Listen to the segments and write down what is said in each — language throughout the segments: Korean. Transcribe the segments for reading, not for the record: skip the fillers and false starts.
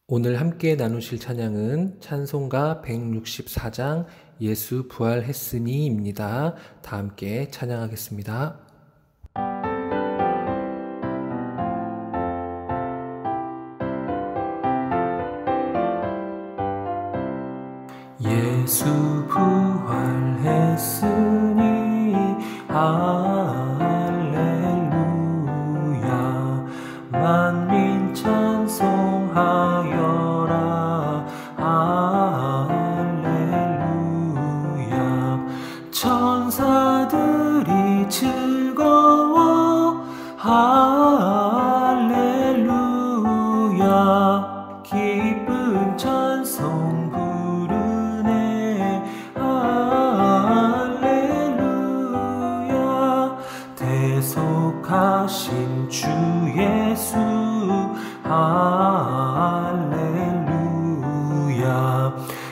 오늘 함께 나누실 찬양은 찬송가 164장 예수 부활했으니입니다. 다 함께 찬양하겠습니다. 예수 부활했으니 할렐루야. 만민 찬송하여라. 할렐루야. 천사들이 즐거워. 할렐루야. 기쁜 찬송 부르네. 할렐루야. 대속하신 주 예수. 할렐루야.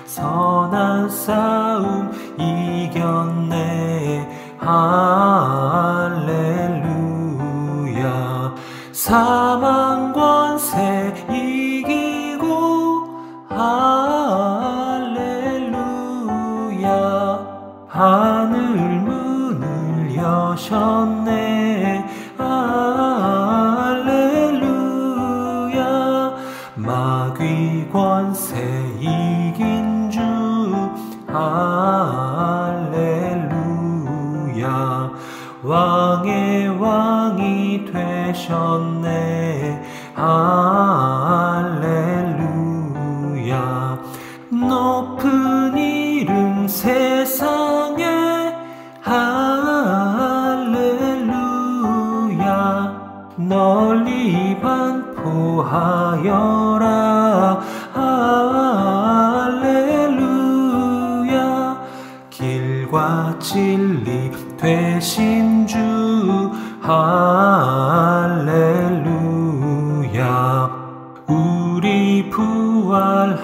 선한 싸움 이겼네. 할렐루야. 사망 권세 이기고. 할렐루야. 하늘 문을 여셨네. 할렐루야. 마귀 권세 이긴 주. 할렐루야. 왕의 왕이 되셨네. 할렐루야. 높은 이름 세상에. 할렐루야. 널리 반포하여라. 할렐루야. 길과 진리 되신 주. 할렐루야. 우리 부활하겠네.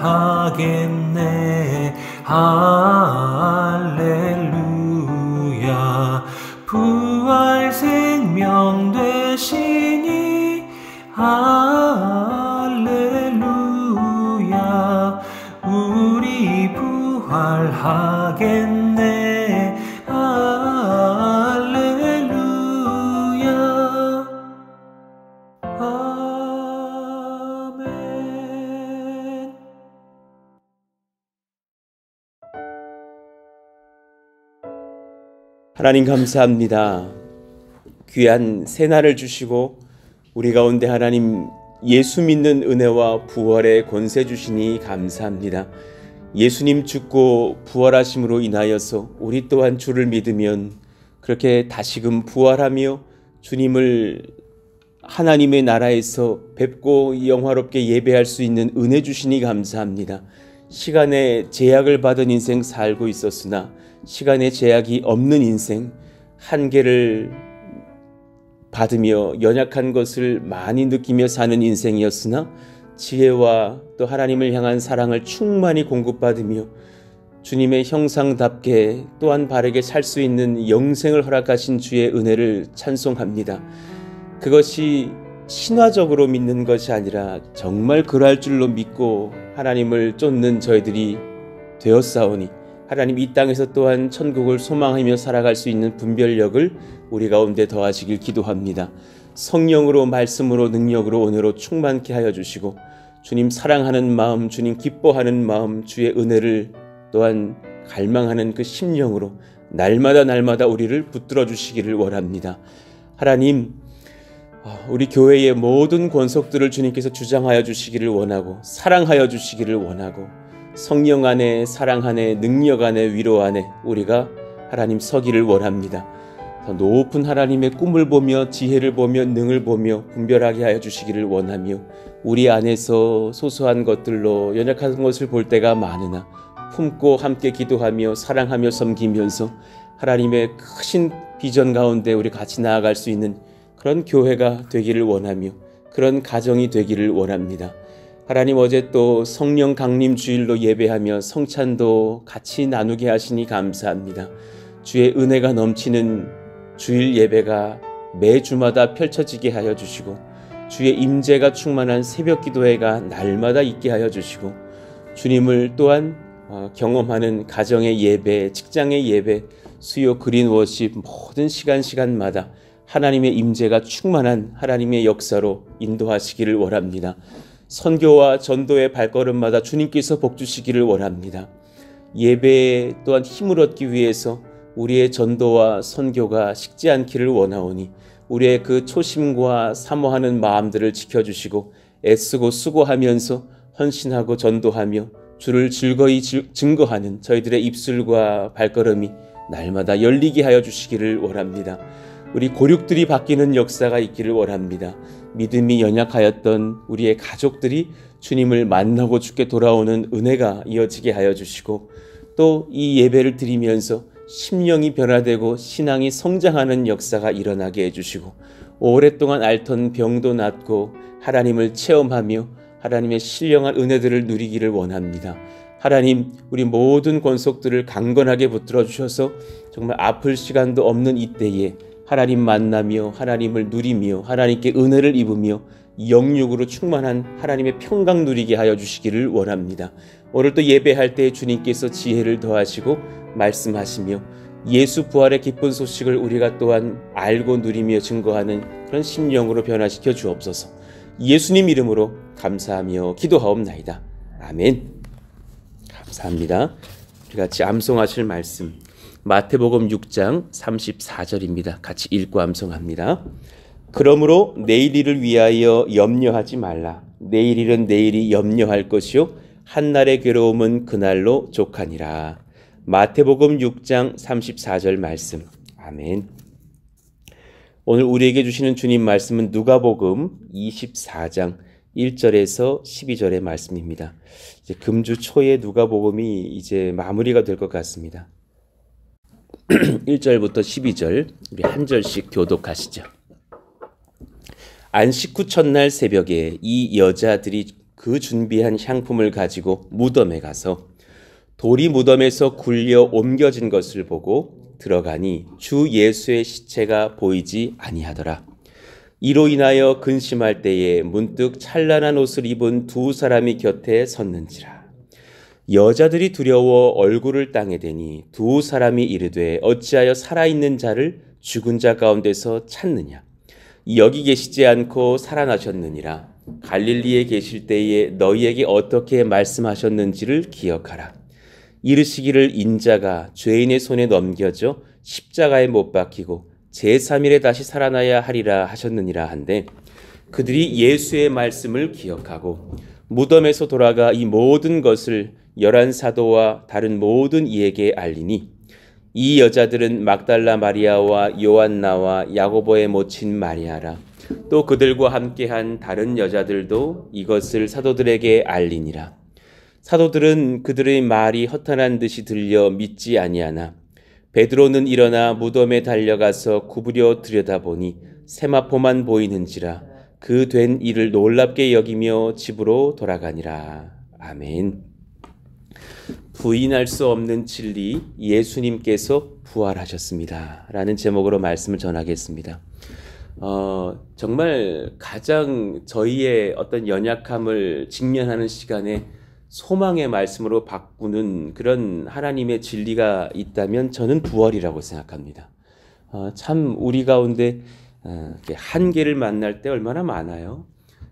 할렐루야. 부활 생명 되시니. 할렐루야. 우리 부활하겠네. 할렐루야. 아멘. 하나님 감사합니다. 귀한 새날을 주시고 우리 가운데 하나님 예수 믿는 은혜와 부활의 권세 주시니 감사합니다. 예수님 죽고 부활하심으로 인하여서 우리 또한 주를 믿으면 그렇게 다시금 부활하며 주님을 하나님의 나라에서 뵙고 영화롭게 예배할 수 있는 은혜 주시니 감사합니다. 시간의 제약을 받은 인생 살고 있었으나 시간의 제약이 없는 인생, 한계를 받으며 연약한 것을 많이 느끼며 사는 인생이었으나 지혜와 또 하나님을 향한 사랑을 충만히 공급받으며 주님의 형상답게 또한 바르게 살 수 있는 영생을 허락하신 주의 은혜를 찬송합니다. 그것이 신화적으로 믿는 것이 아니라 정말 그러할 줄로 믿고 하나님을 쫓는 저희들이 되었사오니 하나님 이 땅에서 또한 천국을 소망하며 살아갈 수 있는 분별력을 우리 가운데 더하시길 기도합니다. 성령으로 말씀으로 능력으로 은혜로 충만케 하여 주시고 주님 사랑하는 마음, 주님 기뻐하는 마음, 주의 은혜를 또한 갈망하는 그 심령으로 날마다 우리를 붙들어 주시기를 원합니다. 하나님, 우리 교회의 모든 권속들을 주님께서 주장하여 주시기를 원하고 사랑하여 주시기를 원하고 성령 안에 사랑 안에 능력 안에 위로 안에 우리가 하나님 서기를 원합니다. 더 높은 하나님의 꿈을 보며 지혜를 보며 능을 보며 분별하게 하여 주시기를 원하며 우리 안에서 소소한 것들로 연약한 것을 볼 때가 많으나 품고 함께 기도하며 사랑하며 섬기면서 하나님의 크신 비전 가운데 우리 같이 나아갈 수 있는 그런 교회가 되기를 원하며 그런 가정이 되기를 원합니다. 하나님 어제 또 성령 강림 주일로 예배하며 성찬도 같이 나누게 하시니 감사합니다. 주의 은혜가 넘치는 주일 예배가 매주마다 펼쳐지게 하여 주시고 주의 임재가 충만한 새벽 기도회가 날마다 있게 하여 주시고 주님을 또한 경험하는 가정의 예배, 직장의 예배, 수요 그린 워십 모든 시간마다 하나님의 임재가 충만한 하나님의 역사로 인도하시기를 원합니다. 선교와 전도의 발걸음마다 주님께서 복 주시기를 원합니다. 예배에 또한 힘을 얻기 위해서 우리의 전도와 선교가 식지 않기를 원하오니 우리의 그 초심과 사모하는 마음들을 지켜주시고 애쓰고 수고하면서 헌신하고 전도하며 주를 즐거이 증거하는 저희들의 입술과 발걸음이 날마다 열리게 하여 주시기를 원합니다. 우리 고륙들이 바뀌는 역사가 있기를 원합니다. 믿음이 연약하였던 우리의 가족들이 주님을 만나고 주께 돌아오는 은혜가 이어지게 하여 주시고 또 이 예배를 드리면서 심령이 변화되고 신앙이 성장하는 역사가 일어나게 해주시고 오랫동안 앓던 병도 낫고 하나님을 체험하며 하나님의 신령한 은혜들을 누리기를 원합니다. 하나님, 우리 모든 권속들을 강건하게 붙들어 주셔서 정말 아플 시간도 없는 이때에 하나님 만나며 하나님을 누리며 하나님께 은혜를 입으며 영육으로 충만한 하나님의 평강 누리게 하여 주시기를 원합니다. 오늘 또 예배할 때 주님께서 지혜를 더하시고 말씀하시며 예수 부활의 기쁜 소식을 우리가 또한 알고 누리며 증거하는 그런 심령으로 변화시켜 주옵소서. 예수님 이름으로 감사하며 기도하옵나이다. 아멘. 감사합니다. 우리 같이 암송하실 말씀 마태복음 6장 34절입니다. 같이 읽고 암송합니다. 그러므로 내일 일을 위하여 염려하지 말라. 내일 일은 내일이 염려할 것이요 한날의 괴로움은 그날로 족하니라. 마태복음 6장 34절 말씀. 아멘. 오늘 우리에게 주시는 주님 말씀은 누가복음 24장 1절에서 12절의 말씀입니다. 이제 금주 초에 누가복음이 이제 마무리가 될 것 같습니다. 1절부터 12절 우리 한 절씩 교독하시죠. 안식 후 첫날 새벽에 이 여자들이 그 준비한 향품을 가지고 무덤에 가서 돌이 무덤에서 굴려 옮겨진 것을 보고 들어가니 주 예수의 시체가 보이지 아니하더라. 이로 인하여 근심할 때에 문득 찬란한 옷을 입은 두 사람이 곁에 섰는지라. 여자들이 두려워 얼굴을 땅에 대니 두 사람이 이르되 어찌하여 살아있는 자를 죽은 자 가운데서 찾느냐. 여기 계시지 않고 살아나셨느니라. 갈릴리에 계실 때에 너희에게 어떻게 말씀하셨는지를 기억하라. 이르시기를 인자가 죄인의 손에 넘겨져 십자가에 못 박히고 제3일에 다시 살아나야 하리라 하셨느니라 한데 그들이 예수의 말씀을 기억하고 무덤에서 돌아가 이 모든 것을 11사도와 다른 모든 이에게 알리니 이 여자들은 막달라 마리아와 요한나와 야고보의 모친 마리아라. 또 그들과 함께한 다른 여자들도 이것을 사도들에게 알리니라. 사도들은 그들의 말이 허탄한 듯이 들려 믿지 아니하나 베드로는 일어나 무덤에 달려가서 구부려 들여다보니 세마포만 보이는지라. 그 된 일을 놀랍게 여기며 집으로 돌아가니라. 아멘. 부인할 수 없는 진리, 예수님께서 부활하셨습니다 라는 제목으로 말씀을 전하겠습니다. 정말 가장 저희의 어떤 연약함을 직면하는 시간에 소망의 말씀으로 바꾸는 그런 하나님의 진리가 있다면 저는 부활이라고 생각합니다. 참 우리 가운데 한계를 만날 때 얼마나 많아요.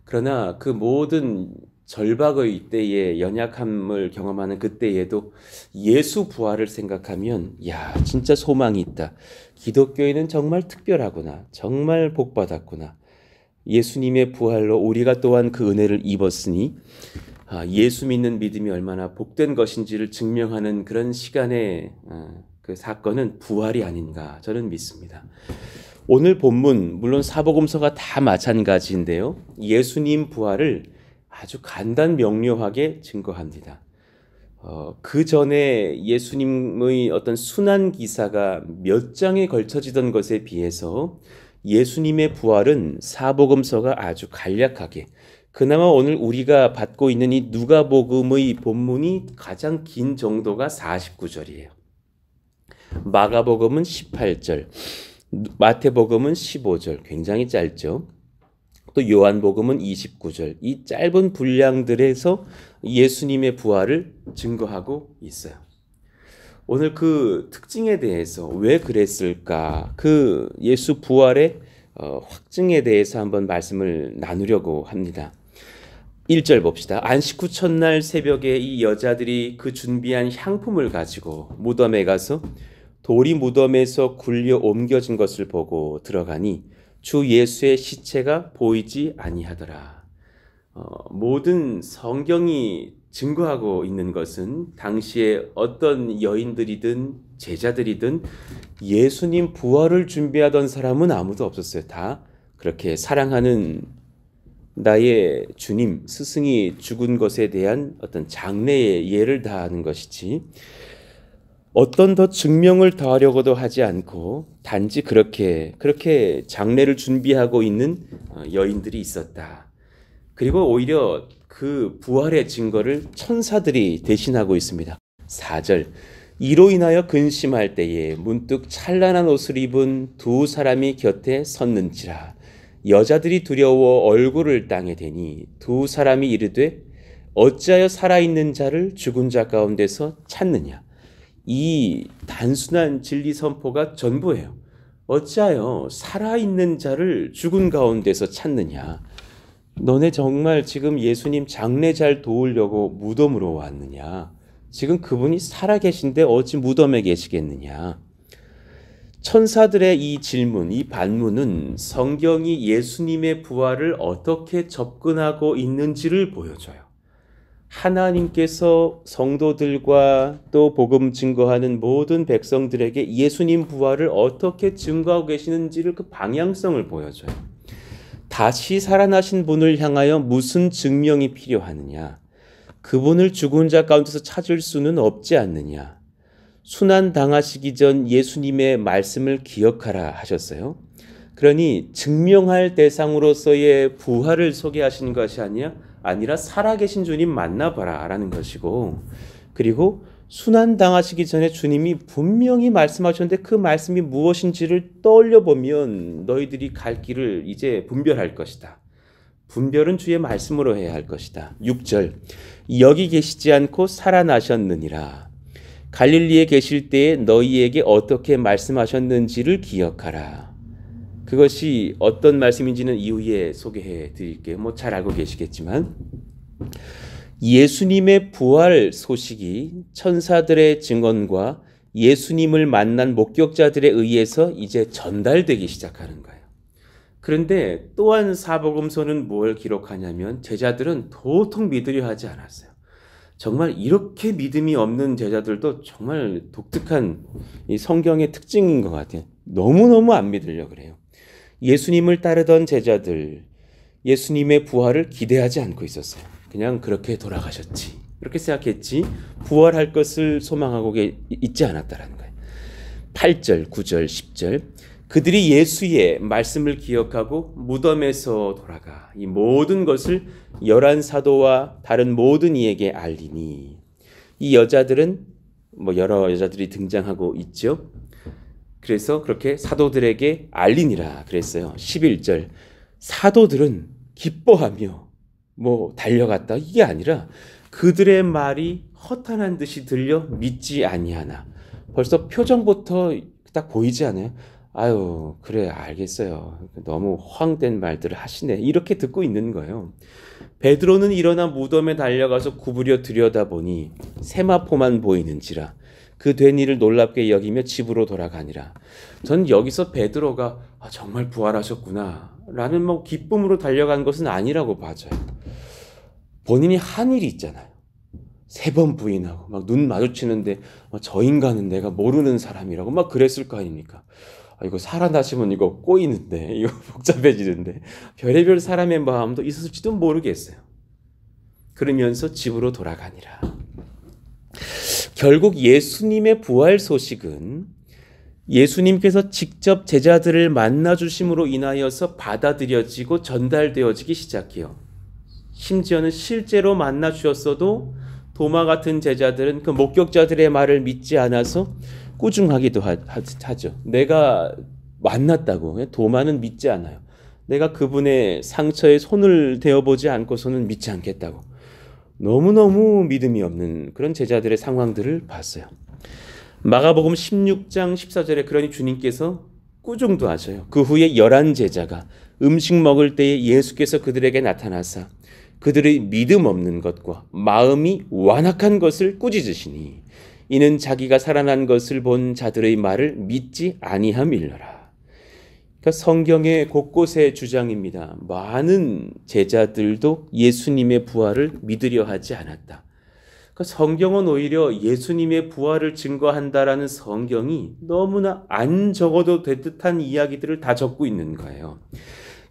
그러나 그 모든 절박의 때에 연약함을 경험하는 그때에도 예수 부활을 생각하면 야 진짜 소망이 있다. 기독교인은 정말 특별하구나. 정말 복받았구나. 예수님의 부활로 우리가 또한 그 은혜를 입었으니 예수 믿는 믿음이 얼마나 복된 것인지를 증명하는 그런 시간의 그 사건은 부활이 아닌가 저는 믿습니다. 오늘 본문 물론 사복음서가 다 마찬가지인데요. 예수님 부활을 아주 간단 명료하게 증거합니다. 그 전에 예수님의 어떤 순환 기사가 몇 장에 걸쳐지던 것에 비해서 예수님의 부활은 사복음서가 아주 간략하게 그나마 오늘 우리가 받고 있는 이 누가복음의 본문이 가장 긴 정도가 49절이에요. 마가복음은 18절, 마태복음은 15절, 굉장히 짧죠. 또 요한복음은 29절. 이 짧은 분량들에서 예수님의 부활을 증거하고 있어요. 오늘 그 특징에 대해서 왜 그랬을까? 그 예수 부활의 확증에 대해서 한번 말씀을 나누려고 합니다. 1절 봅시다. 안식 후 첫날 새벽에 이 여자들이 그 준비한 향품을 가지고 무덤에 가서 돌이 무덤에서 굴려 옮겨진 것을 보고 들어가니 주 예수의 시체가 보이지 아니하더라. 모든 성경이 증거하고 있는 것은 당시에 어떤 여인들이든 제자들이든 예수님 부활을 준비하던 사람은 아무도 없었어요. 다 그렇게 사랑하는 나의 주님, 스승이 죽은 것에 대한 어떤 장래의 예를 다하는 것이지 어떤 더 증명을 더하려고도 하지 않고 단지 그렇게 장래를 준비하고 있는 여인들이 있었다. 그리고 오히려 그 부활의 증거를 천사들이 대신하고 있습니다. 4절 이로 인하여 근심할 때에 문득 찬란한 옷을 입은 두 사람이 곁에 섰는지라. 여자들이 두려워 얼굴을 땅에 대니 두 사람이 이르되 어찌하여 살아있는 자를 죽은 자 가운데서 찾느냐. 이 단순한 진리 선포가 전부예요. 어찌하여 살아있는 자를 죽은 가운데서 찾느냐. 너네 정말 지금 예수님 장례 잘 도우려고 무덤으로 왔느냐. 지금 그분이 살아계신데 어찌 무덤에 계시겠느냐. 천사들의 이 질문, 이 반문은 성경이 예수님의 부활을 어떻게 접근하고 있는지를 보여줘요. 하나님께서 성도들과 또 복음 증거하는 모든 백성들에게 예수님 부활을 어떻게 증거하고 계시는지를 그 방향성을 보여줘요. 다시 살아나신 분을 향하여 무슨 증명이 필요하느냐? 그분을 죽은 자 가운데서 찾을 수는 없지 않느냐? 순환 당하시기 전 예수님의 말씀을 기억하라 하셨어요. 그러니 증명할 대상으로서의 부활을 소개하시는 것이 아니라 살아계신 주님 만나봐라 라는 것이고, 그리고 순환 당하시기 전에 주님이 분명히 말씀하셨는데 그 말씀이 무엇인지를 떠올려 보면 너희들이 갈 길을 이제 분별할 것이다. 분별은 주의 말씀으로 해야 할 것이다. 6절 여기 계시지 않고 살아나셨느니라. 갈릴리에 계실 때에 너희에게 어떻게 말씀하셨는지를 기억하라. 그것이 어떤 말씀인지는 이후에 소개해 드릴게요. 잘 알고 계시겠지만 예수님의 부활 소식이 천사들의 증언과 예수님을 만난 목격자들에 의해서 이제 전달되기 시작하는 거예요. 그런데 또한 사복음서는 뭘 기록하냐면 제자들은 도통 믿으려 하지 않았어요. 정말 이렇게 믿음이 없는 제자들도 정말 독특한 이 성경의 특징인 것 같아요. 너무너무 안 믿으려고 그래요. 예수님을 따르던 제자들, 예수님의 부활을 기대하지 않고 있었어요. 그냥 그렇게 돌아가셨지, 이렇게 생각했지 부활할 것을 소망하고 있지 않았다라는 거예요. 8절, 9절, 10절 그들이 예수의 말씀을 기억하고 무덤에서 돌아가 이 모든 것을 열한 사도와 다른 모든 이에게 알리니. 이 여자들은 여러 여자들이 등장하고 있죠. 그래서 그렇게 사도들에게 알리니라 그랬어요. 11절 사도들은 기뻐하며 달려갔다 이게 아니라 그들의 말이 허탄한 듯이 들려 믿지 아니하나. 벌써 표정부터 딱 보이지 않아요? 아유 그래 알겠어요. 너무 허황된 말들을 하시네. 이렇게 듣고 있는 거예요. 베드로는 일어나 무덤에 달려가서 구부려 들여다보니 세마포만 보이는지라 그 된 일을 놀랍게 여기며 집으로 돌아가니라. 전 여기서 베드로가 정말 부활하셨구나 라는 기쁨으로 달려간 것은 아니라고 봐져요. 본인이 한 일이 있잖아요. 3번 부인하고 눈 마주치는데 저 인간은 내가 모르는 사람이라고 그랬을 거 아닙니까? 이거 살아나시면 이거 꼬이는데, 이거 복잡해지는데, 별의별 사람의 마음도 있었을지도 모르겠어요. 그러면서 집으로 돌아가니라. 결국 예수님의 부활 소식은 예수님께서 직접 제자들을 만나주심으로 인하여서 받아들여지고 전달되어지기 시작해요. 심지어는 실제로 만나주셨어도 도마 같은 제자들은 그 목격자들의 말을 믿지 않아서 꾸중하기도 하죠. 내가 만났다고. 도마는 믿지 않아요. 내가 그분의 상처에 손을 대어보지 않고서는 믿지 않겠다고 너무너무 믿음이 없는 그런 제자들의 상황들을 봤어요. 마가복음 16장 14절에 그러니 주님께서 꾸중도 하셔요. 그 후에 11 제자가 음식 먹을 때에 예수께서 그들에게 나타나사 그들의 믿음 없는 것과 마음이 완악한 것을 꾸짖으시니 이는 자기가 살아난 것을 본 자들의 말을 믿지 아니함일러라. 그러니까 성경의 곳곳의 주장입니다. 많은 제자들도 예수님의 부활을 믿으려 하지 않았다. 그러니까 성경은 오히려 예수님의 부활을 증거한다라는 성경이 너무나 안 적어도 될 듯한 이야기들을 다 적고 있는 거예요.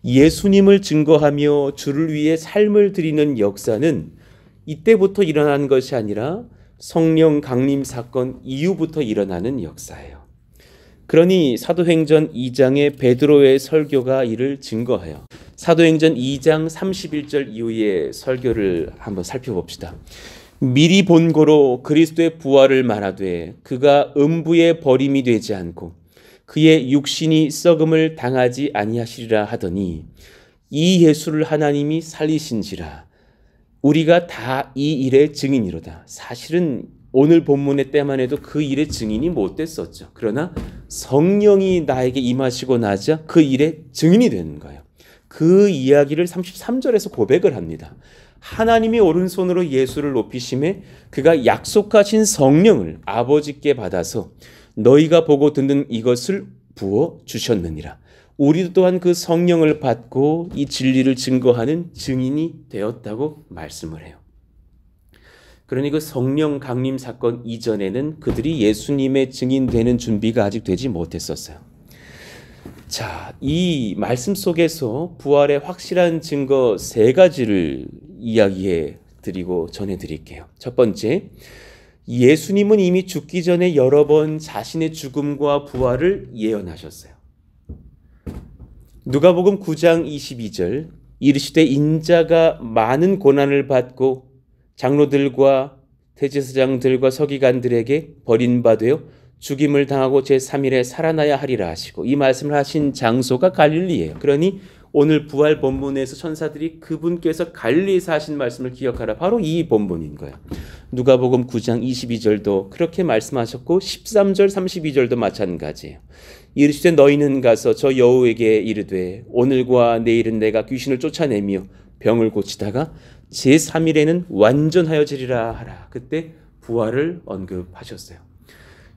예수님을 증거하며 주를 위해 삶을 드리는 역사는 이때부터 일어난 것이 아니라 성령 강림 사건 이후부터 일어나는 역사예요. 그러니 사도행전 2장의 베드로의 설교가 이를 증거해요. 사도행전 2장 31절 이후의 설교를 한번 살펴봅시다. 미리 본고로 그리스도의 부활을 말하되 그가 음부에 버림이 되지 않고 그의 육신이 썩음을 당하지 아니하시리라 하더니 이 예수를 하나님이 살리신지라 우리가 다 이 일의 증인이로다. 사실은 오늘 본문의 때만 해도 그 일의 증인이 못 됐었죠. 그러나 성령이 나에게 임하시고 나자 그 일의 증인이 되는 거예요. 그 이야기를 33절에서 고백을 합니다. 하나님이 오른손으로 예수를 높이심에 그가 약속하신 성령을 아버지께 받아서 너희가 보고 듣는 이것을 부어 주셨느니라. 우리도 또한 그 성령을 받고 이 진리를 증거하는 증인이 되었다고 말씀을 해요. 그러니 그 성령 강림 사건 이전에는 그들이 예수님의 증인되는 준비가 아직 되지 못했었어요. 자, 이 말씀 속에서 부활의 확실한 증거 3가지를 이야기해 드리고 전해 드릴게요. 첫 번째, 예수님은 이미 죽기 전에 여러 번 자신의 죽음과 부활을 예언하셨어요. 누가복음 9장 22절 이르시되 인자가 많은 고난을 받고 장로들과 대제사장들과 서기관들에게 버림받아 죽임을 당하고 제3일에 살아나야 하리라 하시고 이 말씀을 하신 장소가 갈릴리예요. 그러니 오늘 부활 본문에서 천사들이 그분께서 갈릴리에서 하신 말씀을 기억하라. 바로 이 본문인 거예요. 누가복음 9장 22절도 그렇게 말씀하셨고 13절 32절도 마찬가지예요. 이르시되 너희는 가서 저 여우에게 이르되 오늘과 내일은 내가 귀신을 쫓아내며 병을 고치다가 제3일에는 완전하여지리라 하라. 그때 부활을 언급하셨어요.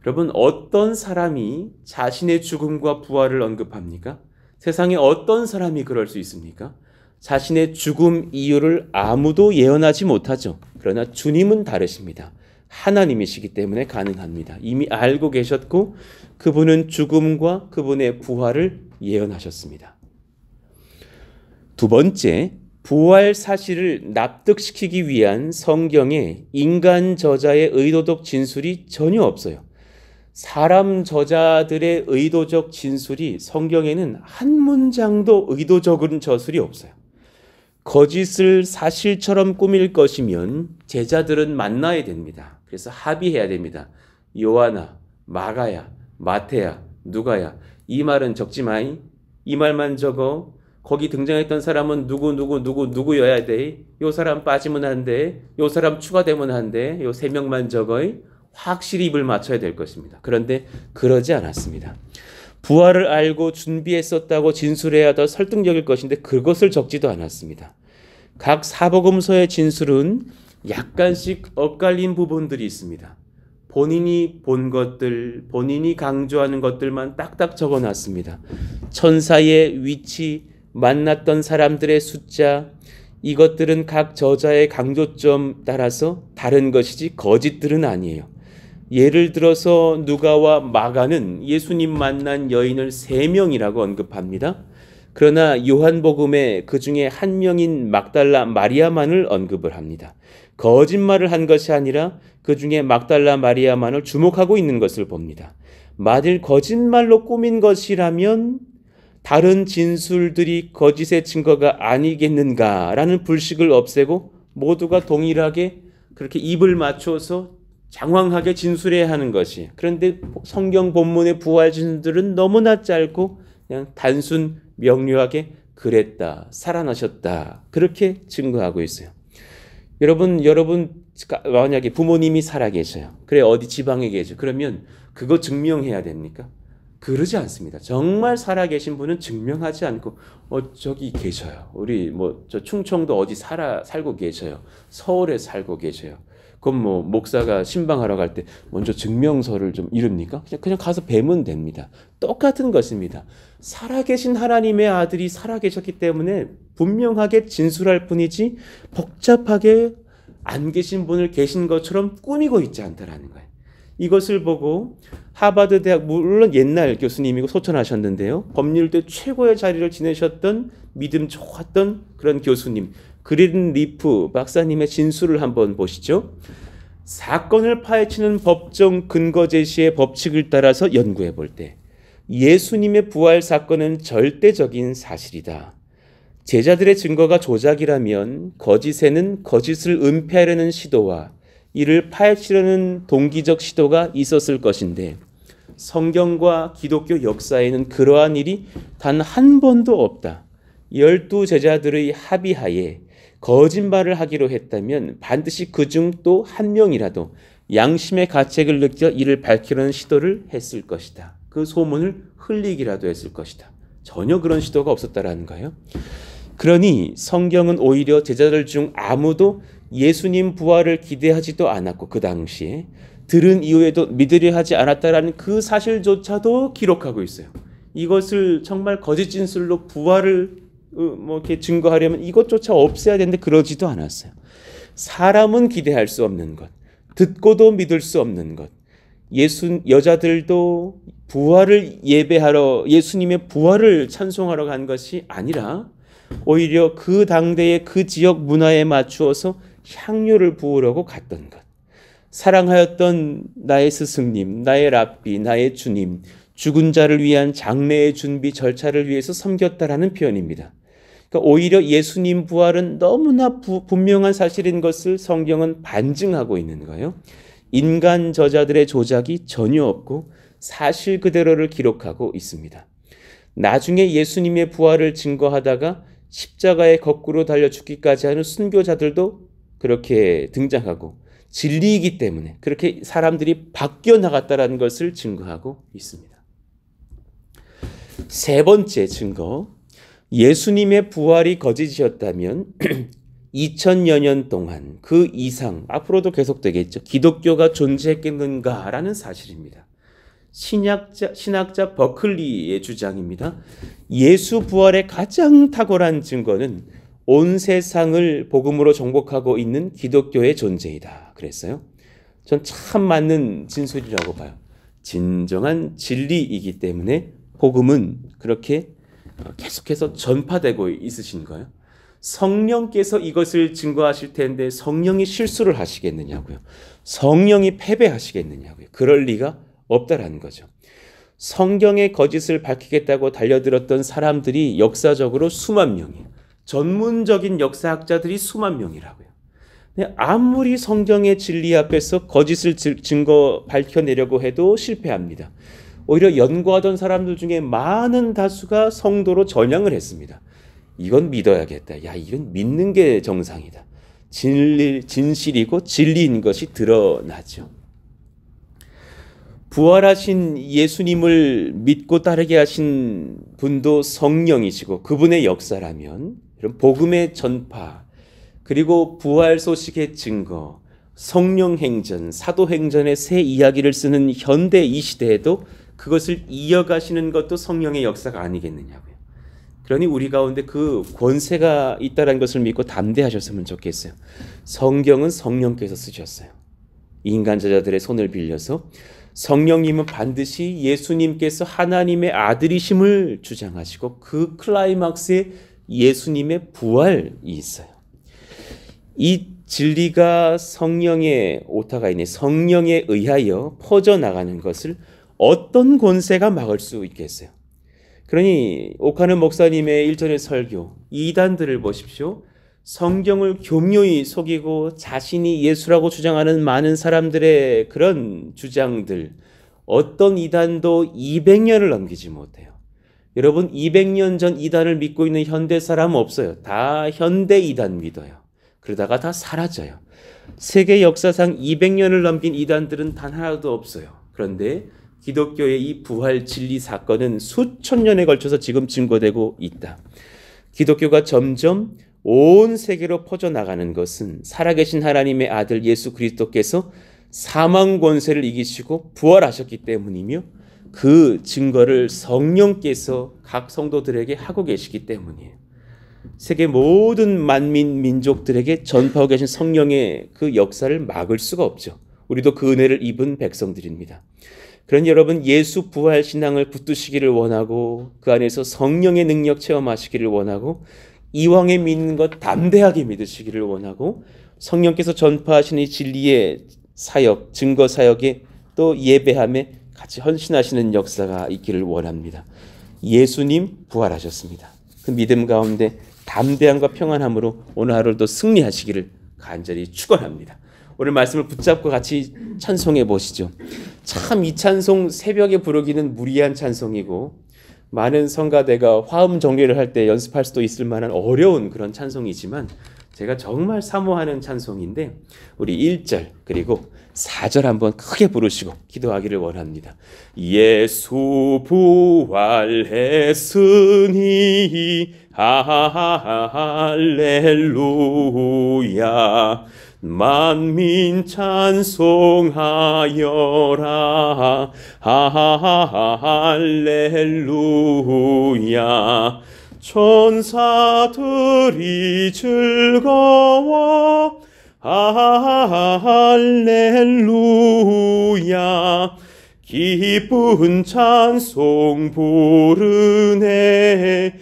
여러분, 어떤 사람이 자신의 죽음과 부활을 언급합니까? 세상에 어떤 사람이 그럴 수 있습니까? 자신의 죽음 이유를 아무도 예언하지 못하죠. 그러나 주님은 다르십니다. 하나님이시기 때문에 가능합니다. 이미 알고 계셨고 그분은 죽음과 그분의 부활을 예언하셨습니다. 두 번째, 부활 사실을 납득시키기 위한 성경의 인간 저자의 의도적 진술이 전혀 없어요. 사람 저자들의 의도적 진술이 성경에는 한 문장도 의도적인 저술이 없어요. 거짓을 사실처럼 꾸밀 것이면 제자들은 만나야 됩니다. 그래서 합의해야 됩니다. 요하나, 마가야, 마태야, 누가야, 이 말은 적지 마이. 이 말만 적어. 거기 등장했던 사람은 누구여야 돼. 요 사람 빠지면 안 돼. 요 사람 추가되면 안 돼. 요 3명만 적어. 확실히 입을 맞춰야 될 것입니다. 그런데 그러지 않았습니다. 부활을 알고 준비했었다고 진술해야 더 설득력일 것인데 그것을 적지도 않았습니다. 각 사복음서의 진술은 약간씩 엇갈린 부분들이 있습니다. 본인이 본 것들, 본인이 강조하는 것들만 딱딱 적어놨습니다. 천사의 위치, 만났던 사람들의 숫자, 이것들은 각 저자의 강조점 따라서 다른 것이지 거짓들은 아니에요. 예를 들어서 누가와 마가는 예수님 만난 여인을 3명이라고 언급합니다. 그러나 요한복음에 그 중에 한 명인 막달라 마리아만을 언급을 합니다. 거짓말을 한 것이 아니라 그 중에 막달라 마리아만을 주목하고 있는 것을 봅니다. 만일 거짓말로 꾸민 것이라면 다른 진술들이 거짓의 증거가 아니겠는가라는 불식을 없애고 모두가 동일하게 그렇게 입을 맞춰서 장황하게 진술해야 하는 것이. 그런데 성경 본문의 부활 진술들은 너무나 짧고 그냥 단순 명료하게 그랬다, 살아나셨다 그렇게 증거하고 있어요. 여러분 만약에 부모님이 살아계셔요. 그래 어디 지방에 계셔. 그러면 그거 증명해야 됩니까? 그러지 않습니다. 정말 살아계신 분은 증명하지 않고 저기 계셔요. 우리 저 충청도 어디 살고 계셔요. 서울에 살고 계셔요. 그럼 목사가 신방하러 갈 때 먼저 증명서를 좀 이릅니까? 그냥 가서 뵈면 됩니다. 똑같은 것입니다. 살아계신 하나님의 아들이 살아계셨기 때문에 분명하게 진술할 뿐이지 복잡하게 안 계신 분을 계신 것처럼 꾸미고 있지 않다라는 거예요. 이것을 보고 하버드 대학, 물론 옛날 교수님이고 소천하셨는데요. 법률대 최고의 자리를 지내셨던 믿음 좋았던 그런 교수님 그린 리프 박사님의 진술을 한번 보시죠. 사건을 파헤치는 법정 근거 제시의 법칙을 따라서 연구해 볼 때 예수님의 부활 사건은 절대적인 사실이다. 제자들의 증거가 조작이라면 거짓에는 거짓을 은폐하려는 시도와 이를 파헤치려는 동기적 시도가 있었을 것인데 성경과 기독교 역사에는 그러한 일이 단 한 번도 없다. 12 제자들의 합의하에 거짓말을 하기로 했다면 반드시 그중 또 한 명이라도 양심의 가책을 느껴 이를 밝히려는 시도를 했을 것이다. 그 소문을 흘리기라도 했을 것이다. 전혀 그런 시도가 없었다라는 거예요. 그러니 성경은 오히려 제자들 중 아무도 예수님 부활을 기대하지도 않았고 그 당시에 들은 이후에도 믿으려 하지 않았다라는 그 사실조차도 기록하고 있어요. 이것을 정말 거짓 진술로 부활을 이렇게 증거하려면 이것조차 없애야 되는데 그러지도 않았어요. 사람은 기대할 수 없는 것, 듣고도 믿을 수 없는 것. 여자들도 부활을 예배하러 예수님의 부활을 찬송하러 간 것이 아니라 오히려 그 당대의 그 지역 문화에 맞추어서 향료를 부으려고 갔던 것. 사랑하였던 나의 스승님, 나의 랍비, 나의 주님, 죽은 자를 위한 장례의 준비 절차를 위해서 섬겼다라는 표현입니다. 그러니까 오히려 예수님 부활은 너무나 분명한 사실인 것을 성경은 반증하고 있는 거예요. 인간 저자들의 조작이 전혀 없고 사실 그대로를 기록하고 있습니다. 나중에 예수님의 부활을 증거하다가 십자가에 거꾸로 달려 죽기까지 하는 순교자들도 그렇게 등장하고 진리이기 때문에 그렇게 사람들이 바뀌어 나갔다는 것을 증거하고 있습니다. 세 번째 증거, 예수님의 부활이 거짓이었다면 2000여 년 동안 그 이상 앞으로도 계속되겠죠. 기독교가 존재했겠는가라는 사실입니다. 신학자 버클리의 주장입니다. 예수 부활의 가장 탁월한 증거는 온 세상을 복음으로 정복하고 있는 기독교의 존재이다. 그랬어요. 전 참 맞는 진술이라고 봐요. 진정한 진리이기 때문에 복음은 그렇게 계속해서 전파되고 있으신 거예요. 성령께서 이것을 증거하실 텐데 성령이 실수를 하시겠느냐고요. 성령이 패배하시겠느냐고요. 그럴 리가 없다라는 거죠. 성경의 거짓을 밝히겠다고 달려들었던 사람들이 역사적으로 수만 명이에요. 전문적인 역사학자들이 수만 명이라고요. 아무리 성경의 진리 앞에서 거짓을 밝혀내려고 해도 실패합니다. 오히려 연구하던 사람들 중에 많은 다수가 성도로 전향을 했습니다. 이건 믿어야겠다. 야, 이건 믿는 게 정상이다. 진실이고 진리인 것이 드러나죠. 부활하신 예수님을 믿고 따르게 하신 분도 성령이시고 그분의 역사라면 이런 복음의 전파 그리고 부활 소식의 증거, 성령 행전, 사도 행전의 새 이야기를 쓰는 현대 이 시대에도 그것을 이어가시는 것도 성령의 역사가 아니겠느냐고요. 그러니 우리 가운데 그 권세가 있다는 것을 믿고 담대하셨으면 좋겠어요. 성경은 성령께서 쓰셨어요. 인간 저자들의 손을 빌려서 성령님은 반드시 예수님께서 하나님의 아들이심을 주장하시고 그 클라이막스에 예수님의 부활이 있어요. 이 진리가 성령의 오타가 있네. 성령에 의하여 퍼져나가는 것을 어떤 권세가 막을 수 있겠어요? 그러니 오카는 목사님의 일전의 설교, 이단들을 보십시오. 성경을 교묘히 속이고 자신이 예수라고 주장하는 많은 사람들의 그런 주장들, 어떤 이단도 200년을 넘기지 못해요. 여러분 200년 전 이단을 믿고 있는 현대 사람은 없어요. 다 현대 이단 믿어요. 그러다가 다 사라져요. 세계 역사상 200년을 넘긴 이단들은 단 하나도 없어요. 그런데 기독교의 이 부활 진리 사건은 수천 년에 걸쳐서 지금 증거되고 있다. 기독교가 점점 온 세계로 퍼져나가는 것은 살아계신 하나님의 아들 예수 그리스도께서 사망 권세를 이기시고 부활하셨기 때문이며 그 증거를 성령께서 각 성도들에게 하고 계시기 때문이에요. 세계 모든 만민 민족들에게 전파하고 계신 성령의 그 역사를 막을 수가 없죠. 우리도 그 은혜를 입은 백성들입니다. 그러니 여러분 예수 부활 신앙을 붙드시기를 원하고 그 안에서 성령의 능력 체험하시기를 원하고 이왕에 믿는 것 담대하게 믿으시기를 원하고 성령께서 전파하시는 이 진리의 사역, 증거 사역에 또 예배함에 같이 헌신하시는 역사가 있기를 원합니다. 예수님 부활하셨습니다. 그 믿음 가운데 담대함과 평안함으로 오늘 하루도 승리하시기를 간절히 축원합니다. 오늘 말씀을 붙잡고 같이 찬송해 보시죠. 참 이 찬송 새벽에 부르기는 무리한 찬송이고 많은 성가대가 화음 정리를 할 때 연습할 수도 있을 만한 어려운 그런 찬송이지만 제가 정말 사모하는 찬송인데 우리 1절 그리고 4절 한번 크게 부르시고 기도하기를 원합니다. 예수 부활했으니 할렐루야 만민 찬송하여라 할렐루야 천사들이 즐거워 할렐루야 기쁜 찬송 부르네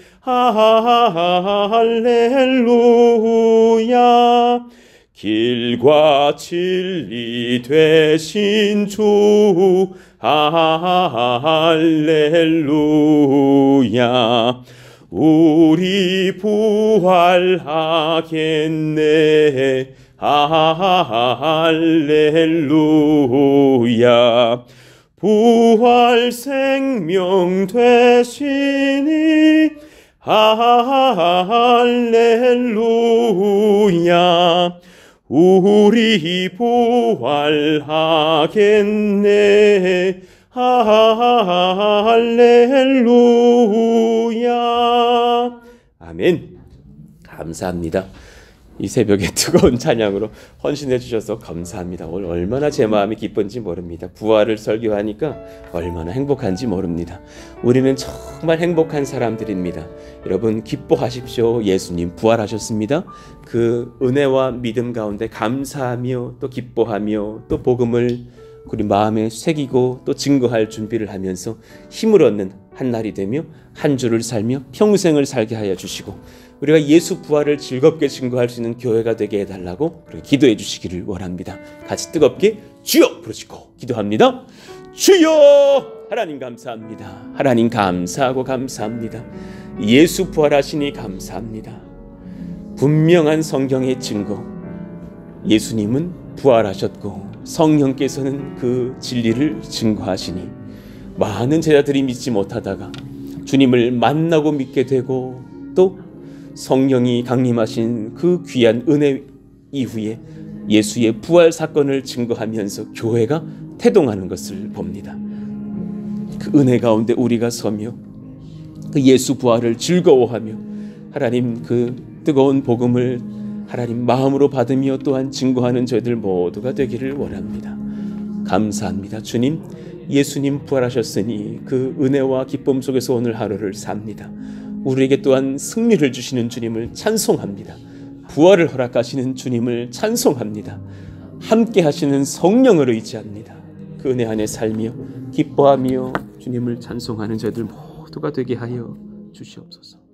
할렐루야 길과 진리 되신 주 할렐루야 우리 부활하겠네 할렐루야 부활 생명 되시니 할렐루야 우리 부활하겠네 할렐루야 아멘. 감사합니다. 이 새벽에 뜨거운 찬양으로 헌신해 주셔서 감사합니다. 오늘 얼마나 제 마음이 기쁜지 모릅니다. 부활을 설교하니까 얼마나 행복한지 모릅니다. 우리는 정말 행복한 사람들입니다. 여러분 기뻐하십시오. 예수님 부활하셨습니다. 그 은혜와 믿음 가운데 감사하며 또 기뻐하며 또 복음을 우리 마음에 새기고 또 증거할 준비를 하면서 힘을 얻는 한 날이 되며 한 주를 살며 평생을 살게 하여 주시고 우리가 예수 부활을 즐겁게 증거할 수 있는 교회가 되게 해달라고 기도해 주시기를 원합니다. 같이 뜨겁게 주여 부르시고 기도합니다. 주여 하나님 감사합니다. 하나님 감사하고 감사합니다. 예수 부활하시니 감사합니다. 분명한 성경의 증거 예수님은 부활하셨고 성령께서는 그 진리를 증거하시니 많은 제자들이 믿지 못하다가 주님을 만나고 믿게 되고 또 성령이 강림하신 그 귀한 은혜 이후에 예수의 부활 사건을 증거하면서 교회가 태동하는 것을 봅니다. 그 은혜 가운데 우리가 서며 그 예수 부활을 즐거워하며 하나님 그 뜨거운 복음을 하나님 마음으로 받으며 또한 증거하는 저희들 모두가 되기를 원합니다. 감사합니다. 주님, 예수님 부활하셨으니 그 은혜와 기쁨 속에서 오늘 하루를 삽니다. 우리에게 또한 승리를 주시는 주님을 찬송합니다. 부활을 허락하시는 주님을 찬송합니다. 함께 하시는 성령을 의지합니다. 그 은혜 안에 살며 기뻐하며 주님을 찬송하는 저희들 모두가 되게 하여 주시옵소서.